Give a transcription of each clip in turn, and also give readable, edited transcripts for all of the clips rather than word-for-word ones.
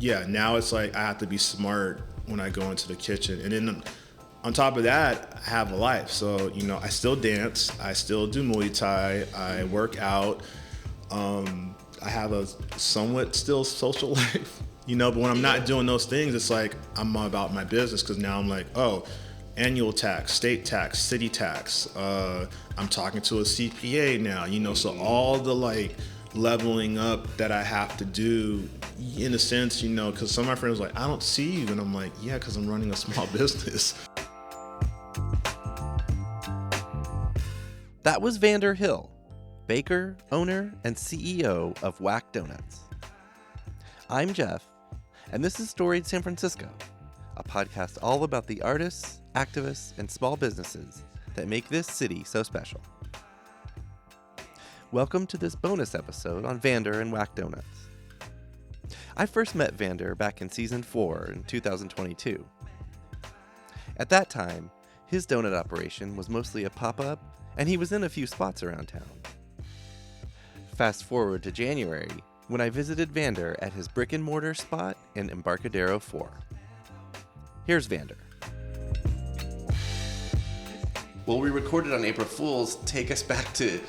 now it's like I have to be smart when I go into the kitchen. And then on top of that, I have a life. So, I still dance, I still do Muay Thai, I work out. I have a somewhat still social life, but when I'm not doing those things, it's like I'm about my business, because now I'm like, oh, annual tax, state tax, city tax. I'm talking to a CPA now, so all the like leveling up that I have to do, in a sense, because some of my friends are like, I don't see you. And I'm like, yeah, because I'm running a small business. That was Vandor Hill, baker, owner, and CEO of Whack Donuts. I'm Jeff, and this is Storied San Francisco, a podcast all about the artists, activists, and small businesses that make this city so special. Welcome to this bonus episode on Vandor and Whack Donuts. I first met Vandor back in season 4 in 2022. At that time, his donut operation was mostly a pop-up, and he was in a few spots around town. Fast forward to January, when I visited Vandor at his brick-and-mortar spot in Embarcadero 4. Here's Vandor. Well, we recorded on April Fool's. Take us back to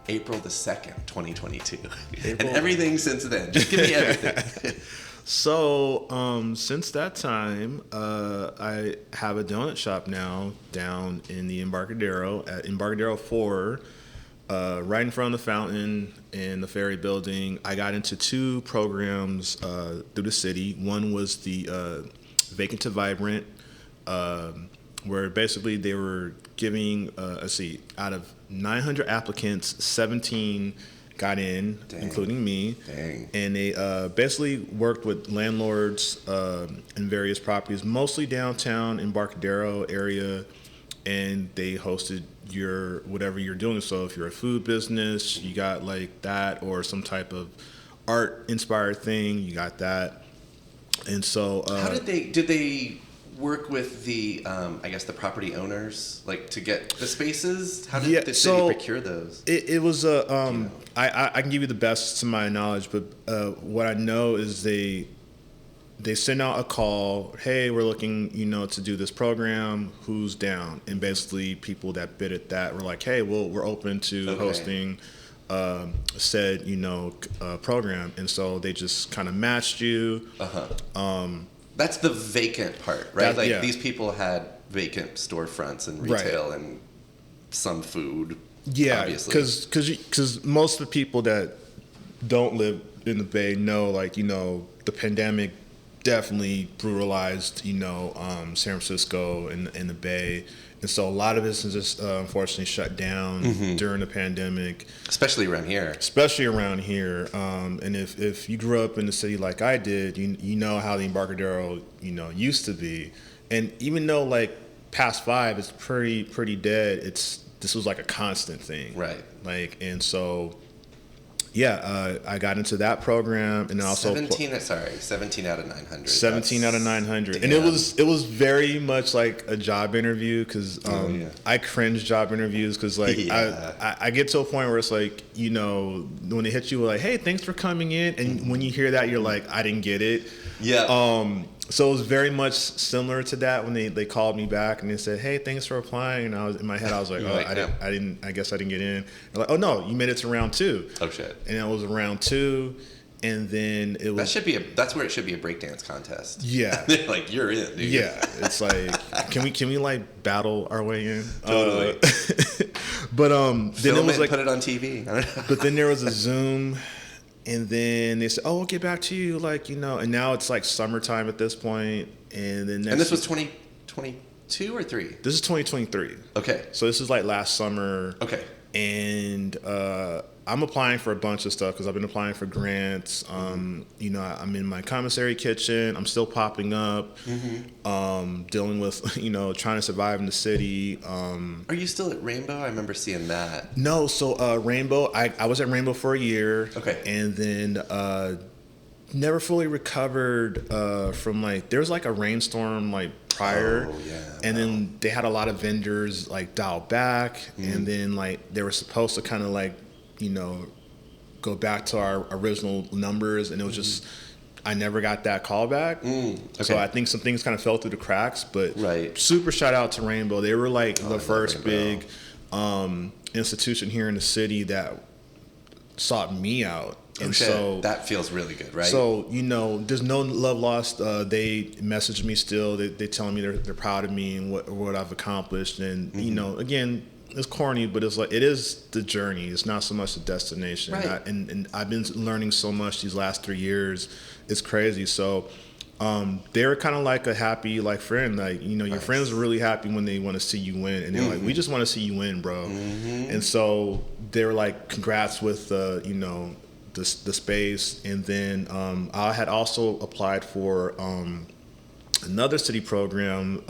April the 2nd, 2022. And everything since then. Just give me everything. So, since that time, I have a donut shop now down in the Embarcadero, at Embarcadero 4, right in front of the fountain in the Ferry Building. I got into 2 programs through the city. One was the Vacant to Vibrant, where basically they were giving, out of 900 applicants, 17 got in, including me. And they basically worked with landlords in various properties, mostly downtown Embarcadero area, and they hosted your whatever you're doing. So if you're a food business, you got like that, or some type of art inspired thing, you got that. And so how did they work with the the property owners, like, to get the spaces? How did they procure those? It was I can give you the best to my knowledge, but what I know is they send out a call, hey, we're looking, to do this program, who's down? And basically people that bid at that were like, hey, well, we're open to hosting said, program. And so they just kind of matched you. That's the vacant part, right? These people had vacant storefronts and retail and some food. Yeah, because most of the people that don't live in the Bay know, the pandemic definitely brutalized, San Francisco and the Bay. And so a lot of businesses unfortunately shut down during the pandemic. Especially around here. And if you grew up in the city like I did, you know how the Embarcadero, used to be. And even though past 5 is pretty dead, this was like a constant thing. Right. And so I got into that program, and also 17 out of 900. 17 out of 900. And it was very much like a job interview, because I cringe job interviews, because I get to a point where it's like, when they hit you like, hey, thanks for coming in, and when you hear that, you're like, I didn't get it. So it was very much similar to that when they called me back and they said, hey, thanks for applying. And I was in my head, I was like, I guess I didn't get in. They're like, oh no, you made it to round 2. Oh shit. And it was round 2, and then it was. That's where it should be a breakdance contest. Yeah. Like, you're in, dude. Yeah. It's like, can we battle our way in? Totally. But then it was put it on TV. But then there was a Zoom. And then they said, oh, we'll get back to you, and now it's summertime at this point. And then this was 2022 or 3? This is 2023. Okay. So this is last summer. Okay. And I'm applying for a bunch of stuff, because I've been applying for grants. I'm in my commissary kitchen. I'm still popping up, dealing with, trying to survive in the city. Are you still at Rainbow? I remember seeing that. No, so Rainbow, I was at Rainbow for a year. Okay. And then never fully recovered from there was a rainstorm prior. Oh, yeah. And then they had a lot of vendors dial back, and then they were supposed to kind of go back to our original numbers, and it was just I never got that call back. Okay. So I think some things kind of fell through the cracks, but Right. super shout out to Rainbow. They were like I the love first Rainbow. big institution here in the city that sought me out. Oh, shit. That feels really good, right? So, there's no love lost. They message me still. They telling me they're proud of me and what I've accomplished. And, again, it's corny, but it's like, it is the journey. It's not so much the destination. Right. And I've been learning so much these last 3 years. It's crazy. So, they're kind of like a happy, like, friend. Like, your friends are really happy when they want to see you win. And they're like, we just want to see you win, bro. And so they were like, congrats with, the space. And then I had also applied for another city program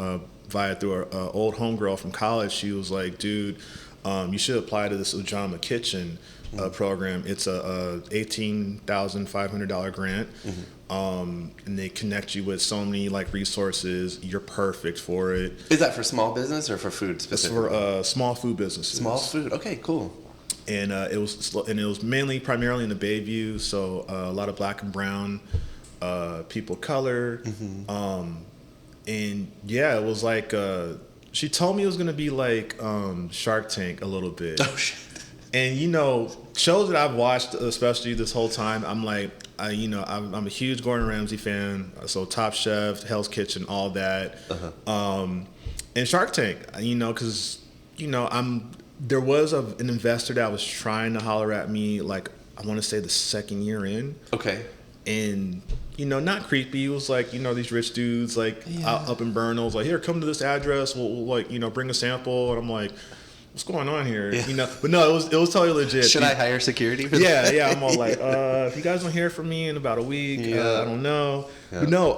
through an old homegirl from college. She was like, dude, you should apply to this Ujama Kitchen program. It's a $18,500 grant. And they connect you with so many like resources. You're perfect for it. Is that for small business or for food specifically? It's for small food businesses. Small food. Okay, cool. And it was primarily in the Bayview, so a lot of black and brown people of color. And yeah, it was like she told me it was gonna be like Shark Tank a little bit. Oh shit. And shows that I've watched, especially this whole time, I'm like, I'm a huge Gordon Ramsay fan, so Top Chef, Hell's Kitchen, all that. And Shark Tank, because there was an investor that was trying to holler at me, like, I want to say the second year in. Okay. And, not creepy. It was like, these rich dudes, like, up in Burnham, like, here, come to this address. We'll like, bring a sample. And I'm like, what's going on here? Yeah. But no, it was totally legit. Should I hire security for that? Yeah. I'm all like, if you guys don't hear from me in about a week, I don't know. Yeah. But no,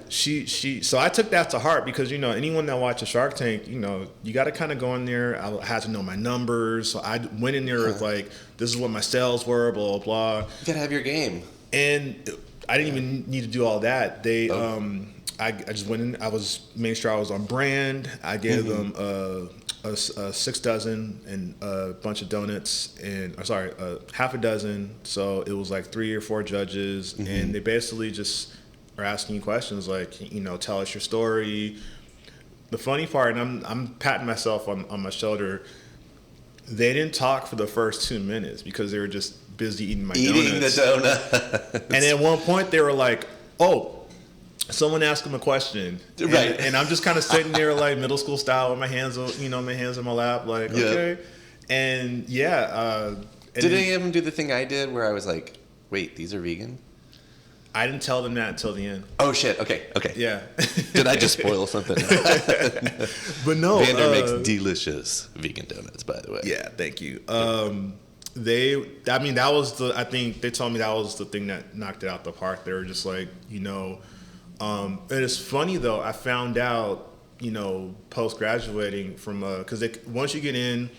so I took that to heart because, anyone that watches Shark Tank, you got to kind of go in there. I had to know my numbers. So I went in there with like, this is what my sales were, blah, blah, blah. You got to have your game. And I didn't even need to do all that. I just went in, I made sure I was on brand. I gave them a 6 dozen and a bunch of donuts half a dozen. So it was like 3 or 4 judges, and they basically just are asking you questions like, tell us your story. The funny part, and I'm patting myself on my shoulder, they didn't talk for the first 2 minutes because they were just busy eating donuts. Eating the donut. And at one point they were like, oh, someone asked him a question, right? And I'm just kind of sitting there like middle school style with my hands, in my lap, like okay, and yeah. Did any of them do the thing I did where I was like, "Wait, these are vegan"? I didn't tell them that until the end. Oh shit! Okay. Yeah. Did I just spoil something? But no, Vandor makes delicious vegan donuts, by the way. Yeah, thank you. I think they told me that was the thing that knocked it out the park. They were just like, and it's funny though, I found out, post graduating from, cause once you get in,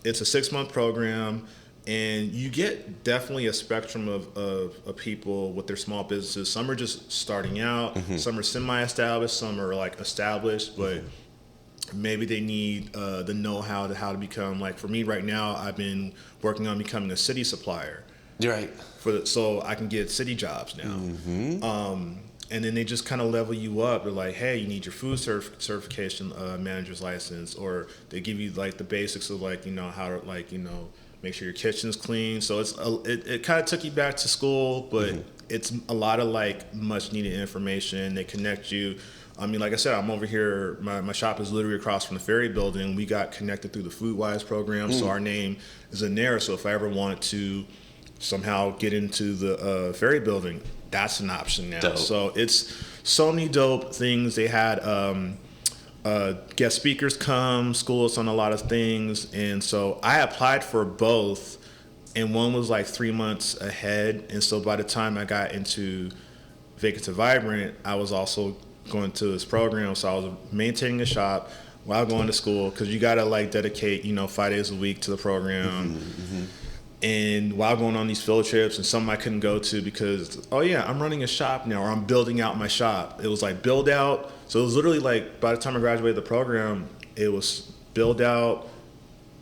it's a 6-month program and you get definitely a spectrum of people with their small businesses. Some are just starting out, some are semi-established, some are like established, but maybe they need the know-how to how to become, like for me right now, I've been working on becoming a city supplier. You're right. So I can get city jobs now. And then they just kind of level you up. They're like, hey, you need your food certification manager's license, or they give you like the basics of like, how to like, make sure your kitchen's clean. So it kind of took you back to school, but it's a lot of like much needed information. They connect you. I mean, like I said, I'm over here. My shop is literally across from the Ferry Building. We got connected through the FoodWise program, so our name is in there. So if I ever want to somehow get into the Ferry Building, that's an option now. Dope. So it's so many dope things. They had guest speakers come, school us on a lot of things, and so I applied for both, and one was like 3 months ahead. And so by the time I got into Vacant to Vibrant, I was also going to this program. So I was maintaining a shop while going to school, because you got to like dedicate 5 days a week to the program. And while going on these field trips, and some I couldn't go to because, I'm running a shop now, or I'm building out my shop. It was like build out. So it was literally like, by the time I graduated the program, it was build out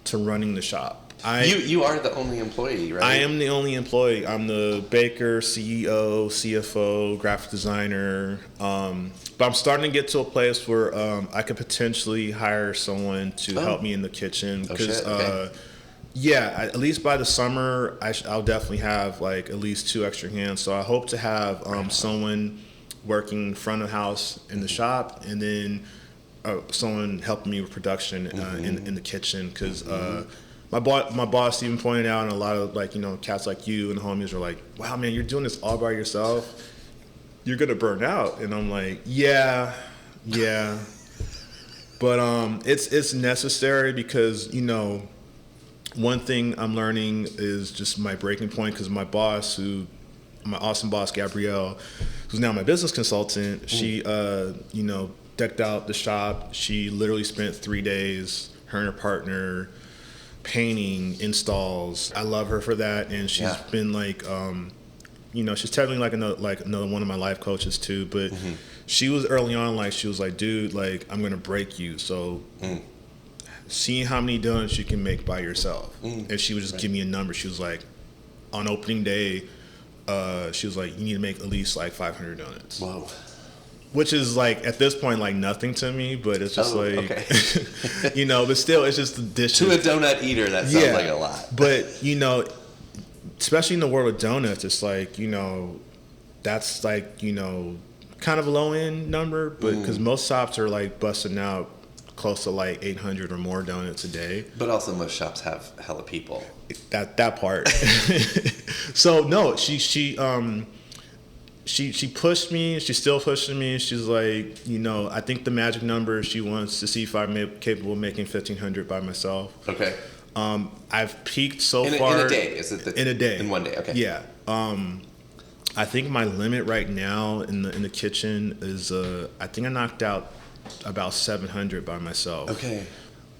to running the shop. You are the only employee, right? I am the only employee. I'm the baker, CEO, CFO, graphic designer. But I'm starting to get to a place where I could potentially hire someone to help me in the kitchen. Because, at least by the summer, I'll definitely have like at least 2 extra hands. So I hope to have someone working front of house in the shop, and then someone helping me with production in the kitchen. Because my boss even pointed out, and a lot of cats like you and homies are like, wow, man, you're doing this all by yourself. You're going to burn out. And I'm like, yeah. But it's necessary because, one thing I'm learning is just my breaking point, because my awesome boss, Gabrielle, who's now my business consultant, she, decked out the shop. She literally spent 3 days, her and her partner, painting, installs. I love her for that. And she's been she's technically like another one of my life coaches too, but she was early on, she was like, dude, I'm going to break you. So seeing how many donuts you can make by yourself. And she would just give me a number. She was like, on opening day, she was like, you need to make at least 500 donuts. Whoa. Which is at this point nothing to me, but it's just okay. but still it's just the dishes. To a donut eater, that sounds like a lot. But especially in the world of donuts, it's that's kind of a low end number, but because most shops are busting out close to 800 or more donuts a day. But also most shops have hella people. That part. So no, she pushed me. She's still pushing me. She's like, I think the magic number, she wants to see if I'm capable of making 1,500 by myself. Okay. I've peaked so far. In a day? Is it in a day? In one day, okay. Yeah. I think my limit right now in the kitchen is I think I knocked out about 700 by myself. Okay.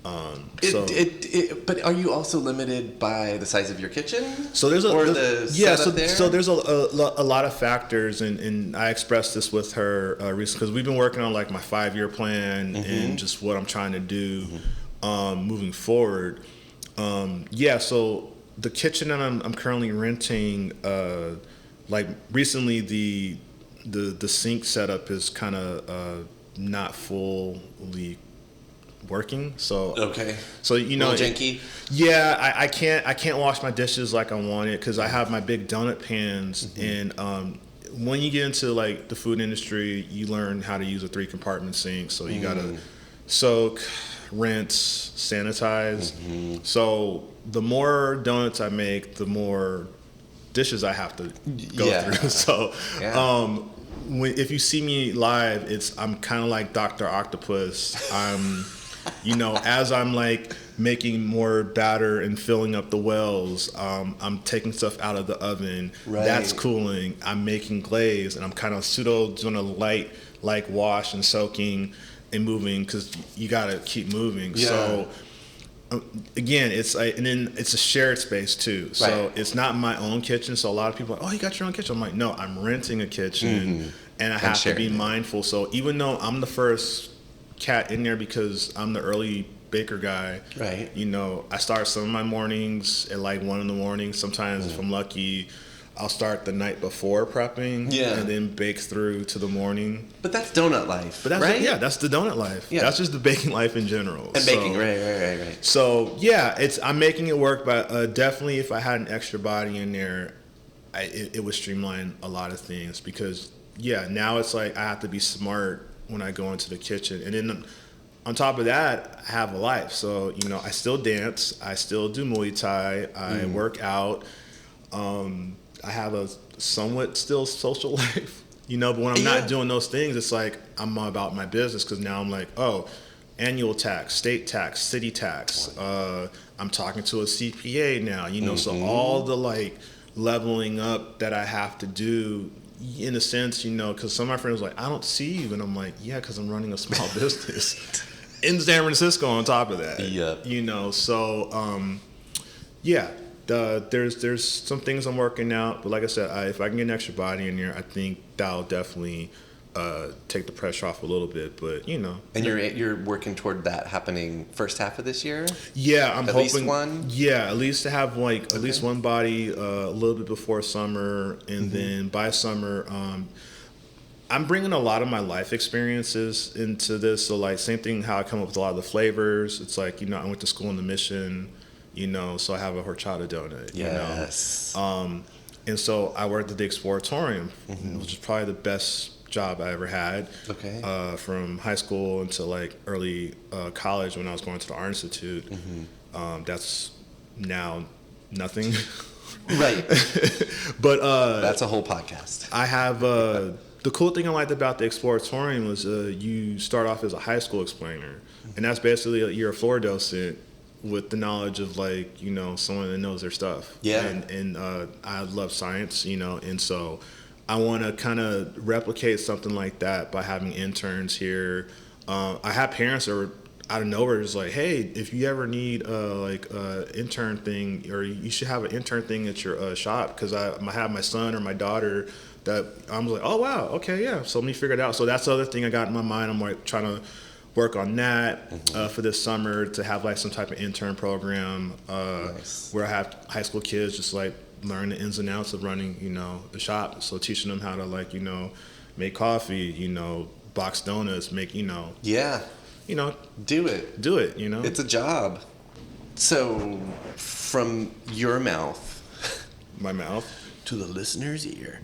But are you also limited by the size of your kitchen? So there's so there's a lot of factors, and I expressed this with her recently, because we've been working on my 5-year plan and just what I'm trying to do moving forward. So the kitchen that I'm currently renting, recently the sink setup is kind of not fully working, so janky. I can't wash my dishes like I want it, because I have my big donut pans, and when you get into the food industry, you learn how to use a 3-compartment sink, so you gotta soak, rinse, sanitize. So the more donuts I make, the more dishes I have to go through. So if you see me live, I'm kind of like Dr. Octopus. I'm as I'm making more batter and filling up the wells, I'm taking stuff out of the oven. Right. That's cooling. I'm making glaze, and I'm kind of doing a light wash and soaking and moving, because you got to keep moving. Yeah. So again, and then it's a shared space too. So it's not my own kitchen. So a lot of people are like, oh, you got your own kitchen. I'm like, no, I'm renting a kitchen, and I have to be mindful. So even though I'm the first cat in there, because I'm the early baker guy, right? I start some of my mornings at 1 a.m. Sometimes if I'm lucky, I'll start the night before prepping, and then bake through to the morning. But that's donut life, right? That's the donut life. Yeah. That's just the baking life in general. And baking, right. So I'm making it work, but definitely if I had an extra body in there, it would streamline a lot of things, because now it's I have to be smart when I go into the kitchen. And then on top of that, I have a life. So, I still dance. I still do Muay Thai. I work out. I have a somewhat still social life, but when I'm not doing those things, it's I'm about my business, because now I'm annual tax, state tax, city tax. I'm talking to a CPA now, so all the leveling up that I have to do, in a sense, because some of my friends are like, I don't see you. And I'm like, yeah, because I'm running a small business in San Francisco on top of that. Yeah. So, there's some things I'm working out. But like I said, if I can get an extra body in there, I think that'll definitely take the pressure off a little bit. But And you're working toward that happening first half of this year. Yeah, I'm hoping. At least one. Yeah, at least to have at least one body a little bit before summer, and then by summer, I'm bringing a lot of my life experiences into this. So like same thing, how I come up with a lot of the flavors. It's like I went to school in the Mission, so I have a horchata donut. Yes. And so I worked at the Exploratorium, which is probably the best job I ever had. Okay. From high school until like early college when I was going to the Art Institute. That's now nothing. Right. But that's a whole podcast. I have the cool thing I liked about the Exploratorium was you start off as a high school explainer, and that's basically you're a floor docent with the knowledge of someone that knows their stuff. Yeah. And I love science, and so I want to kind of replicate something like that by having interns here. I have parents that were out of nowhere just like, hey, if you ever need intern thing, or you should have an intern thing at your shop, because I have my son or my daughter that I'm like, oh wow, okay, yeah, so let me figure it out. So that's the other thing I got in my mind. I'm like trying to work on that for this summer, to have like some type of intern program Nice. where I have high school kids just like learn the ins and outs of running, the shop. So teaching them how to make coffee, box donuts, make, Yeah. Do it. do it, It's a job. So, from your mouth my mouth. to the listener's ear,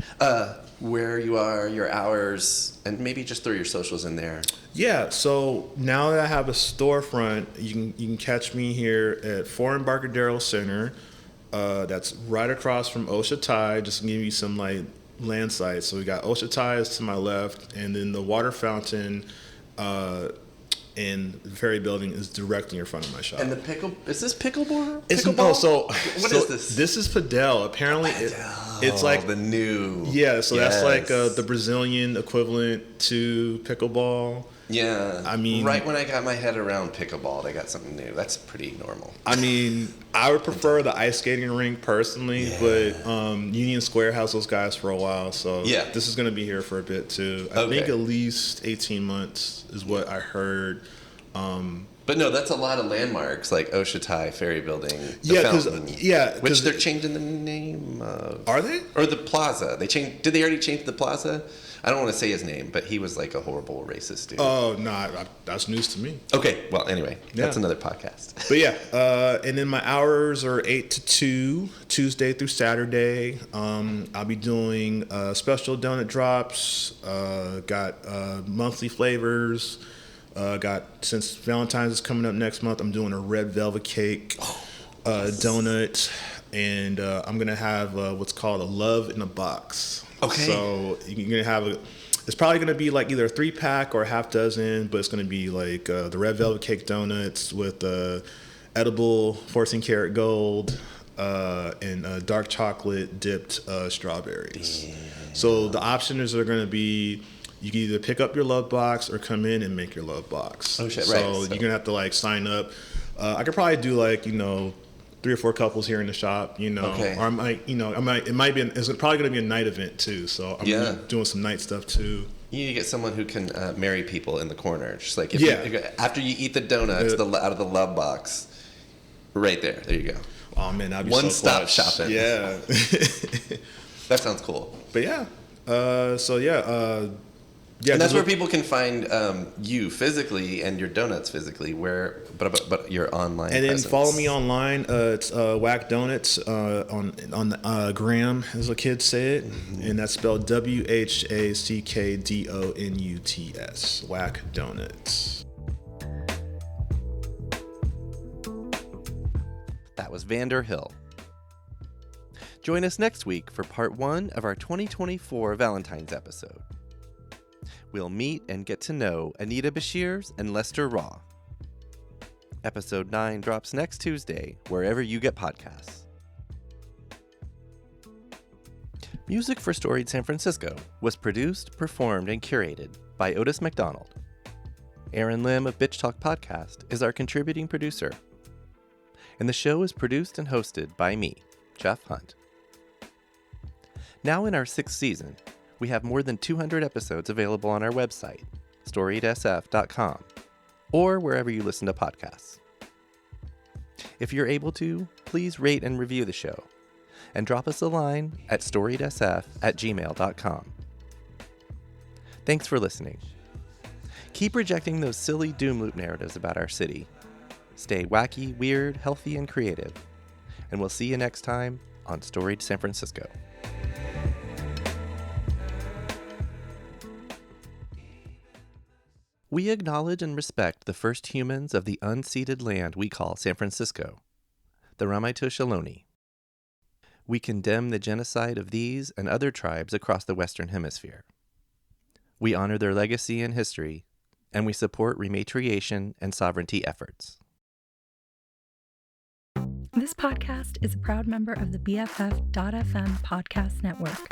where you are, your hours, and maybe just throw your socials in there. Yeah, so now that I have a storefront, you can catch me here at 4 Embarcadero Center. That's right across from Osha Thai, just to give you some like land sites. So we got Osha Thai is to my left, and then the water fountain in the Ferry Building is directly in front of my shop. And is this pickleball? It's Pickleball? What is this? This is padel. Apparently, it's like the new. Yeah, so Yes. that's like the Brazilian equivalent to pickleball. Yeah. I mean, right when I got my head around pickleball, they got something new. That's pretty normal. I mean, I would prefer the ice skating rink personally, but Union Square has those guys for a while, so this is going to be here for a bit too. I think at least 18 months is what I heard. But no, that's a lot of landmarks like Osha Thai, Ferry Building, Fountain, which they're changing the name of. Are they? Or the Plaza? They changed. Did they already change the Plaza? I don't want to say his name, but he was like a horrible racist dude. Oh, no, that's news to me. Okay, well, anyway, that's another podcast. But yeah, and then my hours are 8 to 2, Tuesday through Saturday. I'll be doing special donut drops, got monthly flavors, since Valentine's is coming up next month, I'm doing a red velvet cake donut, and I'm going to have what's called a love in a box. Okay. So you're going to have it's probably going to be like either a 3-pack or a half dozen, but it's going to be like the red velvet cake donuts with edible 14 karat gold and dark chocolate dipped strawberries. Yeah. So the options are going to be, you can either pick up your love box or come in and make your love box. Oh shit! So right. You're going to have to like sign up. I could probably do like 3 or 4 couples here in the shop, Okay. Or it's probably going to be a night event too. So I'm gonna be doing some night stuff too. You need to get someone who can marry people in the corner. Just like after you eat the donuts out of the love box, right there. There you go. Oh man, that'd be one-stop shopping. Yeah. That sounds cool. But yeah, and that's where people can find you physically and your donuts physically. But your online. And then presence. follow me online. It's Whack Donuts on the gram, as the kids say it, and that's spelled WHACKDONUTS. Whack Donuts. That was Vandor Hill. Join us next week for part 1 of our 2024 Valentine's episode. We'll meet and get to know Anita Bashirs and Lester Raw. Episode 9 drops next Tuesday, wherever you get podcasts. Music for Storied San Francisco was produced, performed, and curated by Otis McDonald. Aaron Lim of Bitch Talk Podcast is our contributing producer. And the show is produced and hosted by me, Jeff Hunt. Now in our 6th season, We have more than 200 episodes available on our website, storiedsf.com, or wherever you listen to podcasts. If you're able to, please rate and review the show, and drop us a line at storiedsf@gmail.com. Thanks for listening. Keep rejecting those silly doom loop narratives about our city. Stay wacky, weird, healthy, and creative. And we'll see you next time on Storied San Francisco. We acknowledge and respect the first humans of the unceded land we call San Francisco, the Ramaytush Ohlone. We condemn the genocide of these and other tribes across the Western Hemisphere. We honor their legacy and history, and we support rematriation and sovereignty efforts. This podcast is a proud member of the BFF.FM podcast network.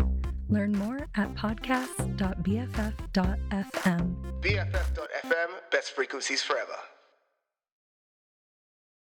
Learn more at podcast.bff.fm. BFF.FM, best frequencies forever.